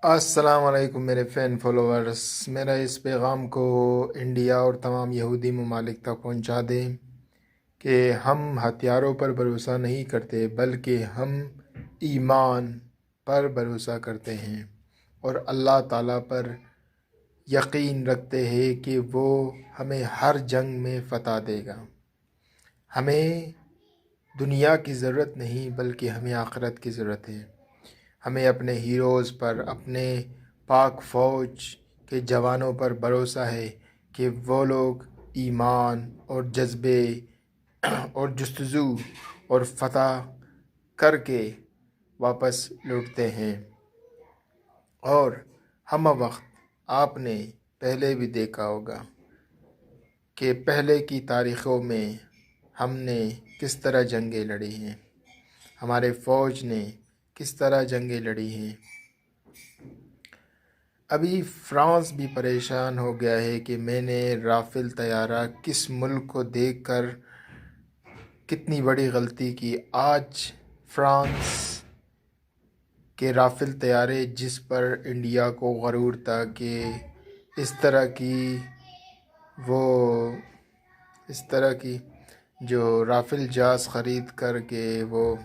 السلام علیکم میرے فین فالوورز، میرا اس پیغام کو انڈیا اور تمام یہودی ممالک تک پہنچا دیں کہ ہم ہتھیاروں پر بھروسہ نہیں کرتے بلکہ ہم ایمان پر بھروسہ کرتے ہیں اور اللہ تعالیٰ پر یقین رکھتے ہیں کہ وہ ہمیں ہر جنگ میں فتح دے گا۔ ہمیں دنیا کی ضرورت نہیں بلکہ ہمیں آخرت کی ضرورت ہے۔ ہمیں اپنے ہیروز پر، اپنے پاک فوج کے جوانوں پر بھروسہ ہے کہ وہ لوگ ایمان اور جذبے اور جستجو اور فتح کر کے واپس لوٹتے ہیں۔ اور ہم وقت آپ نے پہلے بھی دیکھا ہوگا کہ پہلے کی تاریخوں میں ہم نے کس طرح جنگیں لڑی ہیں، ہمارے فوج نے کس طرح جنگیں لڑی ہیں۔ ابھی فرانس بھی پریشان ہو گیا ہے کہ میں نے رافیل طیارہ کس ملک کو دیکھ کر کتنی بڑی غلطی کی۔ آج فرانس کے رافیل طیارے جس پر انڈیا کو غرور تھا کہ اس طرح کی جو رافیل جہاز خرید کر کے وہ